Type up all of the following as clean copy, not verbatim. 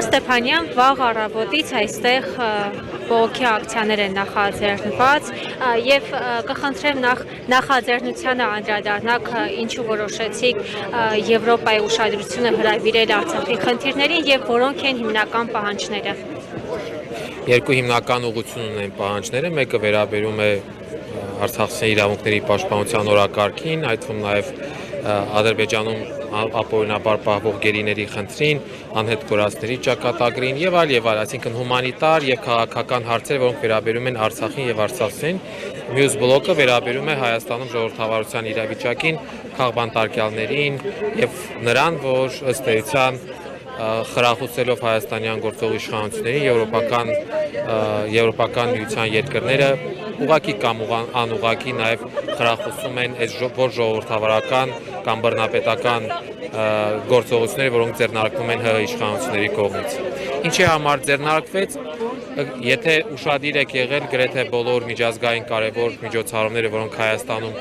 Պարոն Ստեփանյան, վաղ առավոտից այստեղ բողոքի ակցիաներ են նախաձեռնված եւ կխնդրեմ նախաձեռնությանը անդրադառնաք, ինչու որոշեցիք Եվրոպայի ուշադրությունը հրավիրել Արցախի խնդիրներին եւ որոնք են հիմնական պահանջները։ Երկու հիմնական ուղղություն ունեն պահանջները, մեկը վերաբերում է Արցախցի իրավունքների պաշտպանության օրակարգին, այդ թվում նաեւ Ադրբեջանում ապօրինաբար պահվող գերիների խնդրին, անհետ կորածների ճակատագրին եւ այլ, այսինքն հումանիտար եւ քաղաքական հարցեր, որոնք վերաբերում են Արցախին եւ Արցախցին։ Մյուս բլոկը վերաբերում է Հայաստանում ժողովրդավարության իրավիճակին, քաղբանտարկյալներին եւ նրան, որ ըստ էության խրախուսելով հայաստանյան գործող իշխանությունների եվրոպական միության երկրները ուղղակի կամ անուղղակի նաև խրախուսում են այս որ ժողովրդավարական կամ բռնապետական գործողությունները, որոնք ձեռնարկվում են ՀՀ իշխանությունների կողմից։ Ինչի համար ձեռնարկվեց, եթե ուշադիր եք եղել գրեթե բոլոր միջազգային կարևոր միջոցառումները, որոնք Հայաստանում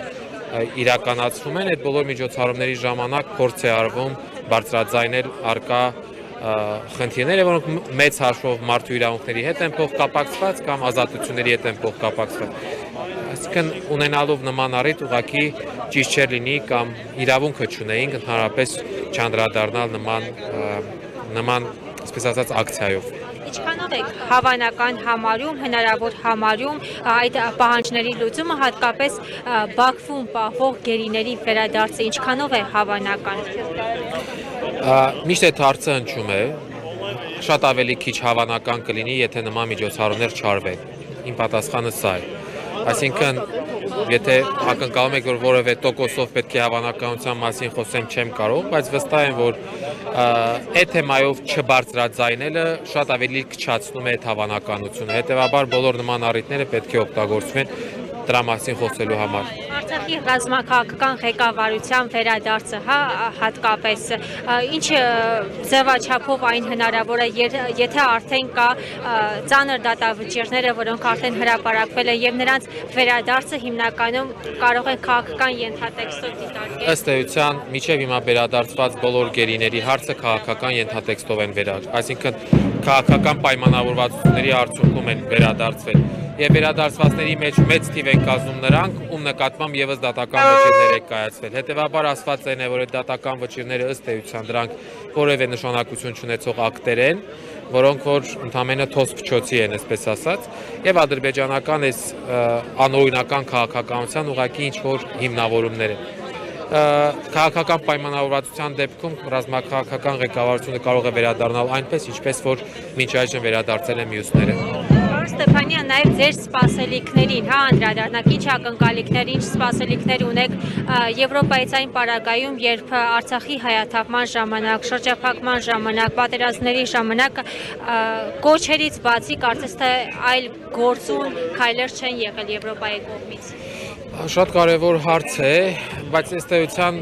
իրականացվում են, այդ բոլոր միջոցառումների ժամանակ փորձ է արվում բարձրաձայնել առկա խնդիրները, որոնք մեծ հաշվով մարդու իրավունքների հետ են փոխկապակցված կամ ազատությունների հետ են փոխկապակցված։ Այսինքն ունենալով նման առիթ ուղղակի ճիշտ չէր լինի կամ իրավունքը չունեինք ընդհանրապես չանդրադառնալ նման այսպես ասած ակցիայով։ Ինչքանով եք հավանական համարում, հնարավոր համարում այդ պահանջների լուծումը, հատկապես Բաքվում պահվող գերիների վերադարձը, ինչքանով է հավանական։ Միշտ այդ հարցը հնչում է, շատ ավելի քիչ հավանական կլինի, եթե նման միջոցառումներ չարվեն։ Իմ պատասխանը սա է։ Այսինքն, եթե ակնկալում եք, որ որևէ տոկոսով պետք է հավանականության մասին խոսեմ, չեմ կարող, բայց վստահ եմ, որ այդ թեմայով չբարձրաձայնելը շատ ավելի քչացնում է այդ հավանականությունը։ Հետևաբար բոլոր նման առիթները պետք է օգտագործվեն դրա մասին խոսելու համար։ Արցախի ռազմաքաղաքական ղեկավարության վերադարձը, հատկապես ինչ ձևաչափով այն հնարավոր է, եթե արդեն կա ծանր դատավճիռները, որոնք արդեն հրապարակվել են եւ նրանց վերադարձը հիմնականում կարող են քաղաքական ենթատեքստով դիտարկել։ Ըստ էության, մինչև հիմա վերադարձված բոլոր գերիների հարցը քաղաքական ենթատեքստով են այսինքն քաղաքական պայմանավորվածությունների արդյունքում են վերադարձվել եւ վերադարձվածների մեջ մեծ թիվ են կազմում նրանք, ում նկատմամբ եւս դատական վճիռներ է կայացվել։ Հետևաբար ասված է, որ այդ դատական վճիռները ըստ էության դրանք որևէ նշանակություն չունեցող ակտեր են, որոնք որ ընդամենը թոս փչոցի են, այսպես ասած, եւ ադրբեջանական այս անօրինական քաղաքականության ուղղակի ինչ որ հիմնավորումներ են։ Քաղաքական պայմանավորվածության դեպքում ռազմաքաղաքական ղեկավարությունը կարող է վերադառնալ այնպես, ինչպես որ մինչ այժմ վերադարձել են մյուսները։ Ստեփանյան, նաև ձեր սպասելիքներին, անդրադառնաք, ինչ ակնկալիքներ, ինչ սպասելիքներ ունեք Եվրոպայից այն պարագայում, երբ Արցախի հայաթափման ժամանակ, շրջափակման ժամանակ, պատերազմների ժամանակ կոչերից բացի կարծես թե այլ գործուն քայլեր չեն եղել Եվրոպայի կողմից։ Շատ կարևոր հարց է, բայց ըստ էության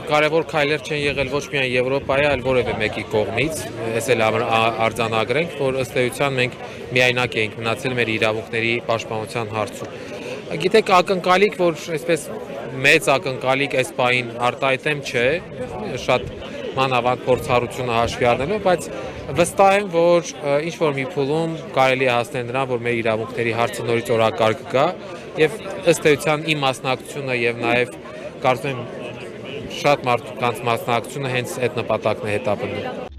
կարևոր քայլեր չեն եղել ոչ միայն Եվրոպայի, այլ որևէ մեկի կողմից, ես էլ արձանագրենք, որ ըստ էության մենք միայնակ էինք մնացել մեր իրավունքների պաշտպանության հարցում։ Գիտեք, ակնկալիք, որ այսպես մեծ ակնկալիք այս պահին արտահայտեմ չէ, շատ մանավանդ փորձառությունը հաշվի առնելով, բայց վստահ եմ, որ ինչ որ մի փուլում կարելի է հասնել նրան, որ մեր իրավունքների հարցը նորից օրակարգ գա եւ ըստ էության իմ մասնակցությունը եւ նաեւ կարծում եմ շատ մարդկանց մասնակցությունը հենց այդ նպատակն է հետապնդում։